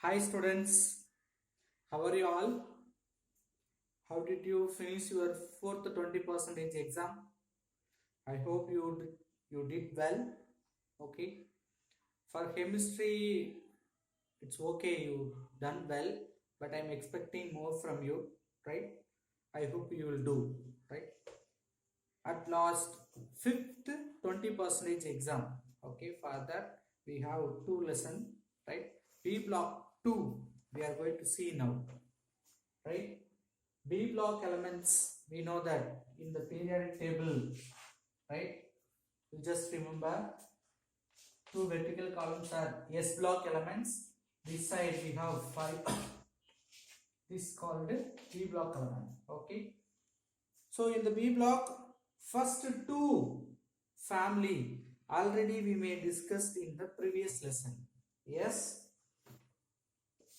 Hi students, how are you all? How did you finish your fourth 20% exam? I hope you did well. Okay. For chemistry, it's okay, you done well, but I'm expecting more from you, right? I hope you will do, right? At last, fifth 20% exam. Okay, for that we have two lesson, right? B block 2 we are going to see now, right? B block elements, we know that in the periodic table, right? You just remember two vertical columns are S block elements. This side we have 5. This called B block element. Okay. So in the B block, first two family already we may discussed in the previous lesson. Yes.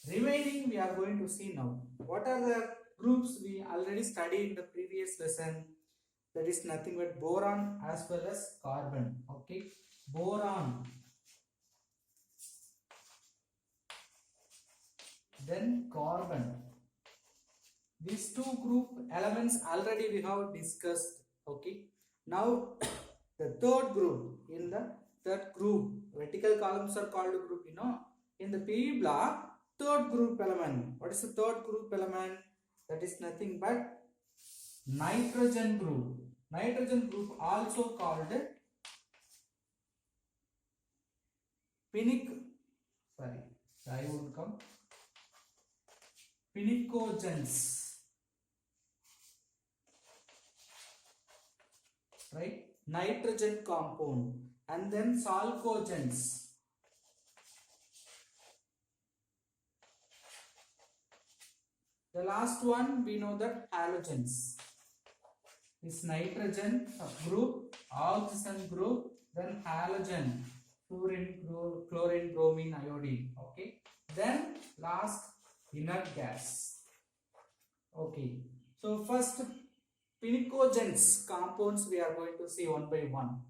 Remaining we are going to see now. What are the groups we already studied in the previous lesson? That is nothing but boron as well as carbon. Okay, boron, then carbon. These two group elements already we have discussed. Okay, now the third group, in the third group, vertical columns are called group, in the P block, third group element. What is the third group element? That is nothing but nitrogen group. Nitrogen group also called pinic, sorry, I would come, pinicogens, right? Nitrogen compound, and then chalcogens. The last one we know that halogens. This nitrogen group, oxygen group, then halogen, fluorine, chlorine, bromine, iodine. Okay. Then last inert gas. Okay. So first pinicogens compounds we are going to see one by one.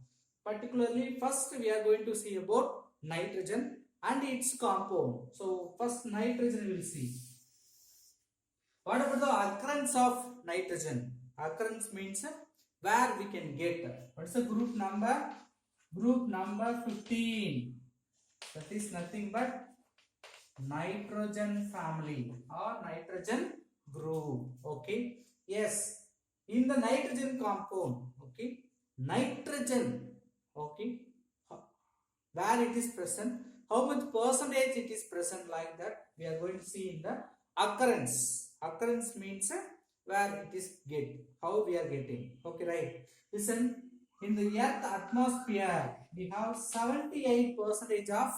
Particularly first we are going to see about nitrogen and its compound. So first nitrogen we will see. What about the occurrence of nitrogen? Occurrence means where we can get. What's the group number? Group number 15. That is nothing but nitrogen family or nitrogen group. Okay. Yes. In the nitrogen compound. Okay. Nitrogen. Okay. Where it is present. How much percentage it is present, like that we are going to see in the occurrence. Occurrence means where it is get, how we are getting. Okay, right? Listen, in the earth atmosphere we have 78% of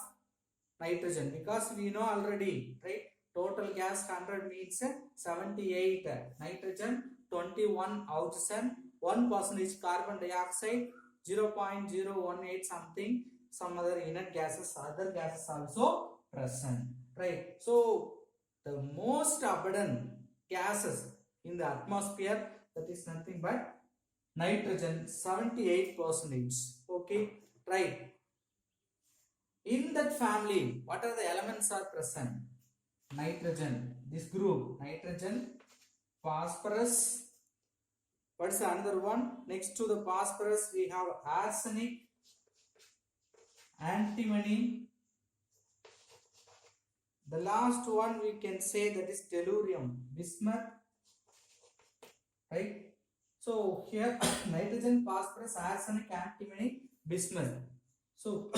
nitrogen, because we know already, right? Total gas 100 means 78 nitrogen, 21 oxygen, 1% carbon dioxide, 0.018 something, some other inert gases, other gases also present, right? So the most abundant gases in the atmosphere, that is nothing but nitrogen, 78%. Okay, right? In that family, what are the elements are present? Nitrogen, this group, nitrogen, phosphorus. What's the another one? Next to the phosphorus, we have arsenic, antimony. The last one we can say that is tellurium, bismuth, right? So here nitrogen, phosphorus, arsenic, antimony, bismuth. So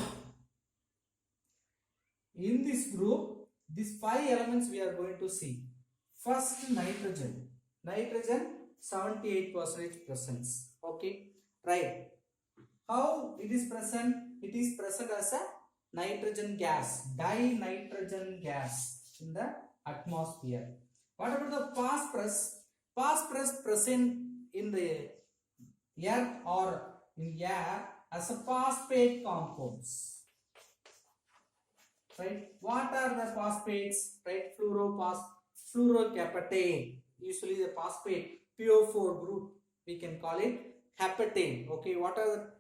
in this group, these 5 elements we are going to see. First, nitrogen. Nitrogen 78% presence. Okay, right. How it is present? It is present as a nitrogen gas, dinitrogen gas in the atmosphere. What about the phosphorus? Phosphorus present in the earth or in air as a phosphate compounds. Right? What are the phosphates? Right? Fluorocaptate. Usually the phosphate PO4 group, we can call it heptate. Okay, what are the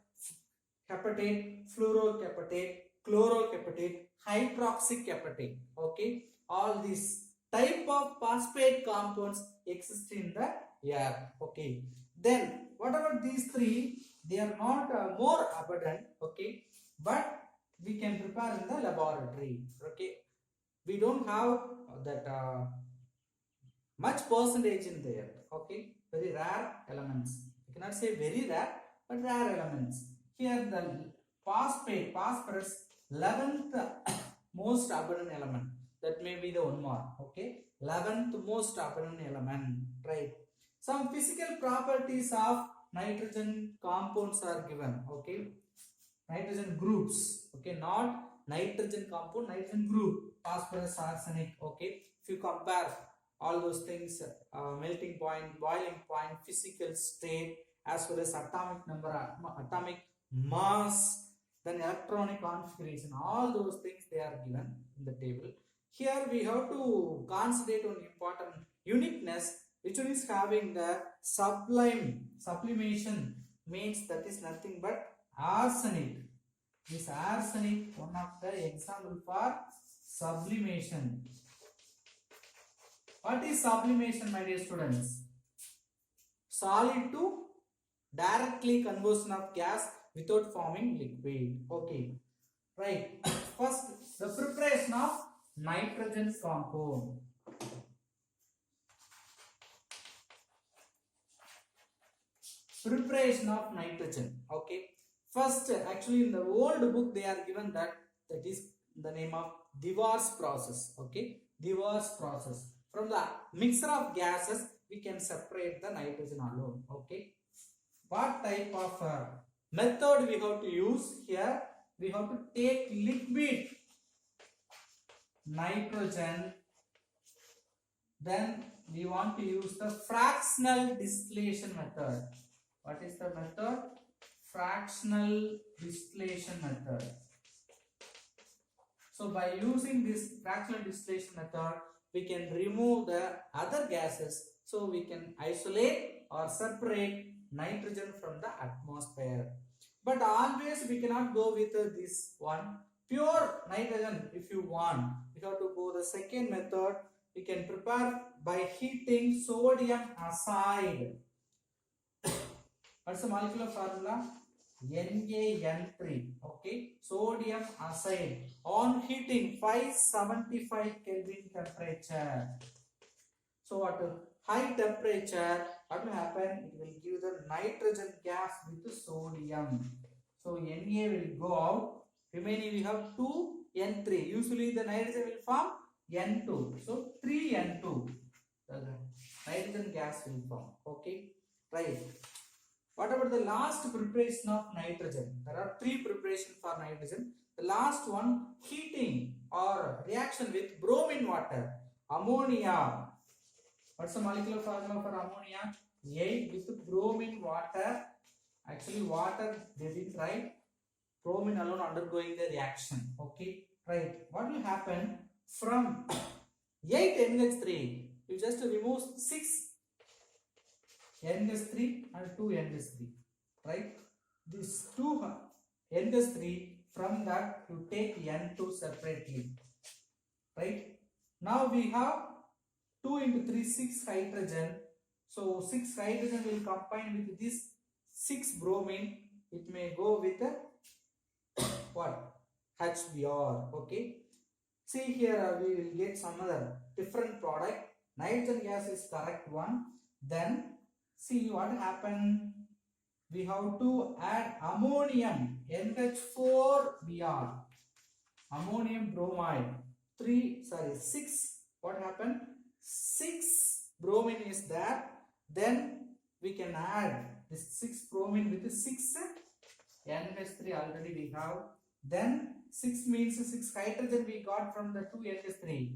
heptate, fluorocaptate, chlorocaptate, hydroxycaptate? Okay, all these type of phosphate compounds exist in the air. Okay. Then what about these three? They are not more abundant. Okay, but we can prepare in the laboratory. Okay, we don't have that much percentage in there. Okay, very rare elements. You cannot say very rare, but rare elements. Here the phosphorus 11th most abundant element. That may be the one more. Okay, 11th most abundant element. Right. Some physical properties of nitrogen compounds are given. Okay, nitrogen groups. Okay, not nitrogen compound, nitrogen group, phosphorus, arsenic. Okay, if you compare all those things, melting point, boiling point, physical state, as well as atomic number, atomic mass, then electronic configuration, all those things they are given in the table. Here we have to concentrate on important uniqueness, which one is having the sublimation, means that is nothing but arsenic. This arsenic, one of the example for sublimation. What is sublimation, my dear students? Solid to directly conversion of gas without forming liquid. Okay, right. First, the preparation of nitrogen compound. Preparation of nitrogen. Okay. First, actually in the old book they are given that is the name of Dewar's process. Okay, Dewar's process. From the mixture of gases, we can separate the nitrogen alone. Okay, what type of method we have to use here? We have to take liquid nitrogen, then we want to use the fractional distillation method. What is the method? Fractional distillation method. So by using this fractional distillation method, we can remove the other gases, so we can isolate or separate nitrogen from the atmosphere. But always we cannot go with this one pure nitrogen. If you want, we have to go the second method. We can prepare by heating sodium acid. What's the molecular formula? NaN3. Okay, sodium acid on heating 575 Kelvin temperature. So at a high temperature, what will happen? It will give the nitrogen gas with the sodium. So Na will go out. Remaining we have 2N3. Usually the nitrogen will form N2. So 3N2. The nitrogen gas will form. Okay, right. What about the last preparation of nitrogen? There are three preparations for nitrogen. The last one, heating or reaction with bromine water, ammonia. What's the molecular formula for ammonia? 8 with bromine water. Actually, water they didn't write. Bromine alone undergoing the reaction. Okay, right. What will happen from 8 NH3? You just remove 6 NH3 and 2 NH3, right? These 2 NH3, from that you take N2 separately, right? Now we have 2 into 3, 6 hydrogen. So 6 hydrogen will combine with this 6 bromine. It may go with a what? HBr. Okay. See here we will get some other different product. Nitrogen gas is correct one. Then see what happened. We have to add ammonium NH4Br, ammonium bromide 6. What happened? 6 bromine is there. Then we can add this 6 bromine with 6 NH3 already we have. Then 6 means 6 hydrogen we got from the 2 NH3.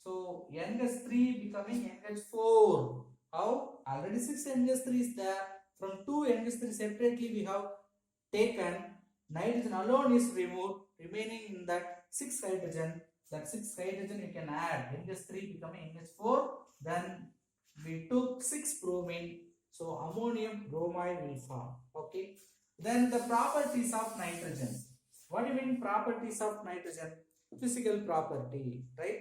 So NH3 becoming NH4. How? Already 6 NH3 is there. From 2 NH3 separately we have taken. Nitrogen alone is removed. Remaining in that 6 hydrogen. That 6 hydrogen you can add. NH3 becoming NH4. Then we took 6 bromine. So ammonium bromide will form. Okay. Then the properties of nitrogen. What do you mean properties of nitrogen? Physical property, right?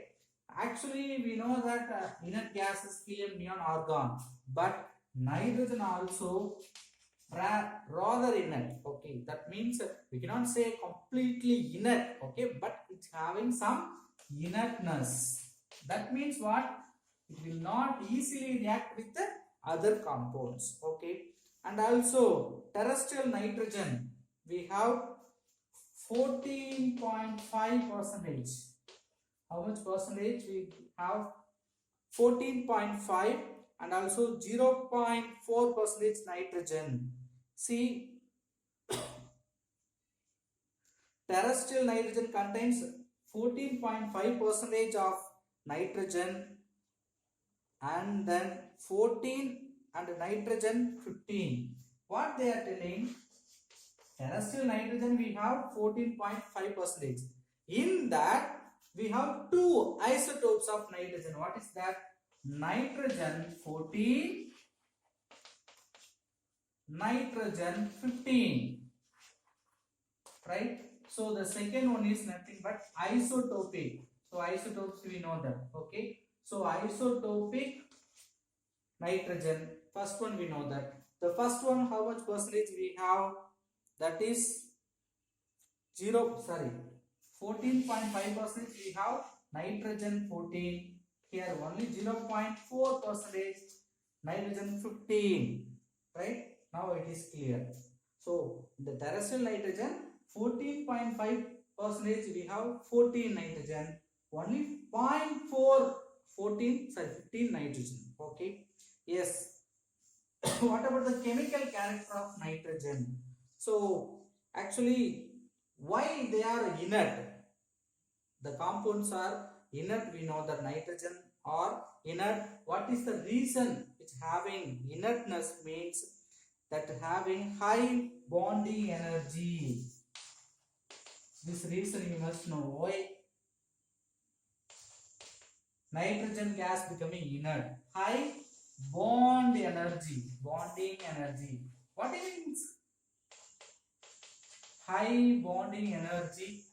Actually, we know that inert gas is helium, neon, argon, but nitrogen also rather inert. Okay, that means we cannot say completely inert. Okay, but it's having some inertness. That means what? It will not easily react with the other compounds. Okay, and also terrestrial nitrogen we have 14.5 percentage. How much percentage we have? 14.5, and also 0.4 percentage nitrogen. See, terrestrial nitrogen contains 14.5 percentage of nitrogen, and then 14 and nitrogen 15. What they are telling? Terrestrial nitrogen we have 14.5 percentage. In that we have two isotopes of nitrogen. What is that? Nitrogen 14, nitrogen 15, right? So the second one is nothing but isotopic. So isotopes we know that. Okay, so isotopic nitrogen, first one we know that. The first one, how much percentage we have? That is 14.5% we have nitrogen 14. Here only 0.4 percentage nitrogen 15, right? Now it is clear. So the terrestrial nitrogen 14.5 percentage we have 14 nitrogen, only 0.4 15 nitrogen. Okay, yes. What about the chemical character of nitrogen? So actually, why they are inert? The compounds are inert. We know that nitrogen are inert. What is the reason which having inertness means? That having high bonding energy. This reason you must know. Why nitrogen gas becoming inert? High bonding energy. What it means? High bonding energy.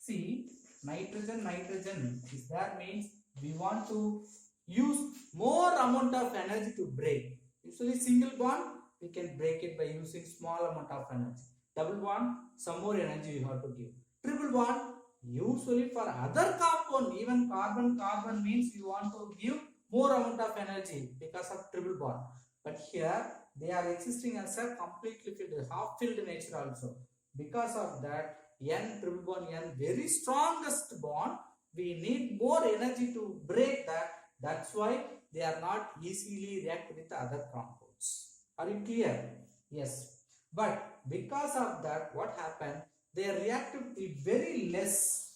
See, nitrogen is that means we want to use more amount of energy to break. Usually single bond we can break it by using small amount of energy. Double bond, some more energy you have to give. Triple bond, usually for other compound, even carbon means you want to give more amount of energy because of triple bond. But here they are existing as a completely filled, half filled nature also. Because of that, N triple bond N, very strongest bond, we need more energy to break that. That's why they are not easily react with the other compounds. Are you clear? Yes. But because of that, what happened? Their reactivity very less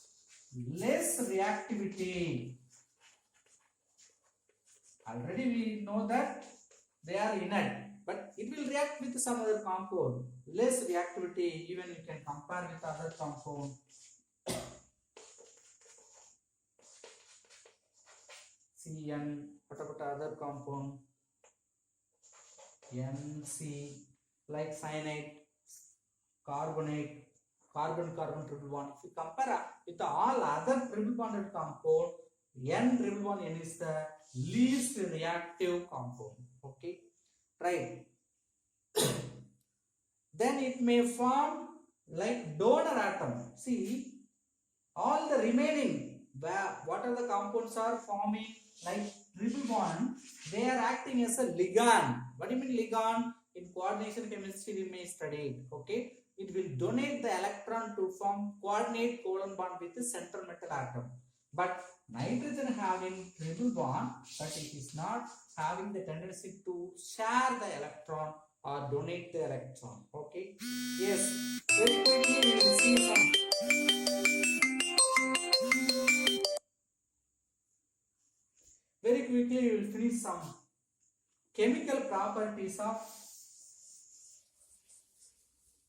reactivity. Already we know that they are inert, but it will react with some other compound. Less reactivity, even you can compare with other compound. CN, what about other compound? NC, like cyanide, carbonate, carbon triple bond. If you compare with all other triple bonded compound, N triple bond N is the least reactive compound. Okay, right? Then it may form like donor atom. See, all the remaining, what are the compounds are forming like triple bond, they are acting as a ligand. What do you mean ligand? In coordination chemistry we may study it. Okay, it will donate the electron to form coordinate covalent bond with the central metal atom. But nitrogen having triple bond, but it is not having the tendency to share the electron or donate the electron. Okay, yes, very quickly we will see some. Very quickly we will finish some chemical properties of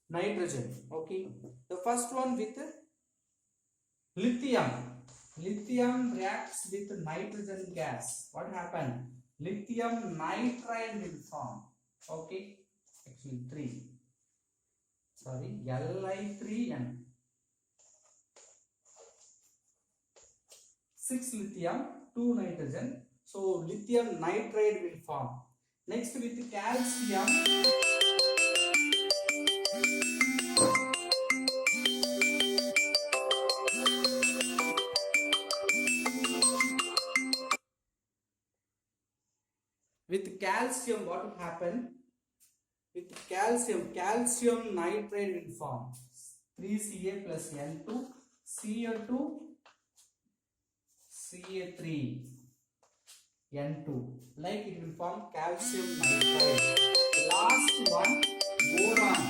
nitrogen. Okay, the first one with lithium. Lithium reacts with nitrogen gas. What happened? Lithium nitride will form. Okay, actually 3. Sorry, Li3N. 6 lithium, 2 nitrogen. So lithium nitride will form. Next with calcium, what will happen? With calcium nitride will form 3Ca plus N2, Cl2, Ca3, N2. Like it will form calcium nitride. Last one, boron.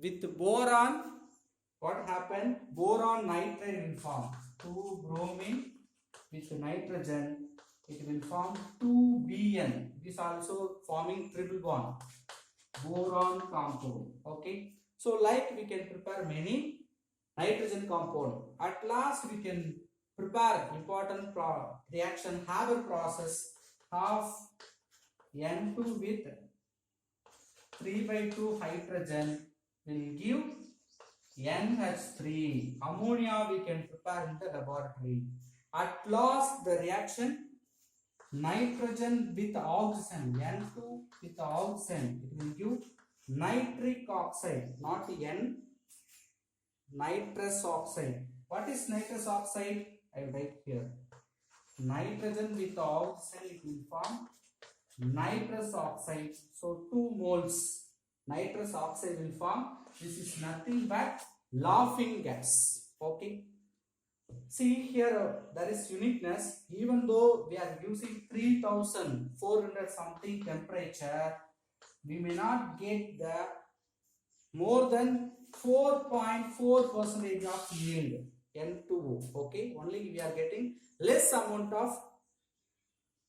With boron, what happened? Boron nitride will form 2 bromine with nitrogen. It will form 2Bn. It is also forming triple bond. Boron compound. Okay. So like we can prepare many nitrogen compound. At last we can prepare important reaction Haber process of N2 with 3/2 hydrogen will give NH3. Ammonia we can prepare in the laboratory. At last the reaction nitrogen with oxygen, N2 with oxygen, it will give nitric oxide, not N, nitrous oxide. What is nitrous oxide? I will write here. Nitrogen with oxygen, it will form nitrous oxide. So 2 moles nitrous oxide will form. This is nothing but laughing gas. Okay. See here, there is uniqueness. Even though we are using 3400 something temperature, we may not get the more than 4.4% of yield N2O. Okay, only we are getting less amount of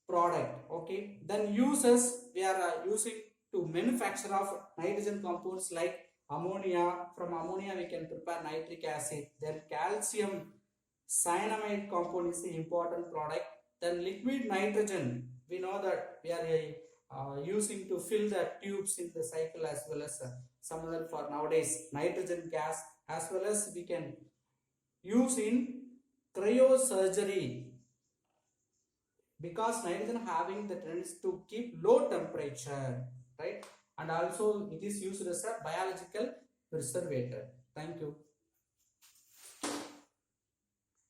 product. Okay, then uses we are using to manufacture of nitrogen compounds like ammonia. From ammonia we can prepare nitric acid. Then calcium cyanamide compound is the important product. Then liquid nitrogen, we know that we are using to fill the tubes in the cycle, as well as some other for nowadays nitrogen gas, as well as we can use in cryosurgery, because nitrogen having the tendency to keep low temperature, right? And also it is used as a biological preservator. Thank you.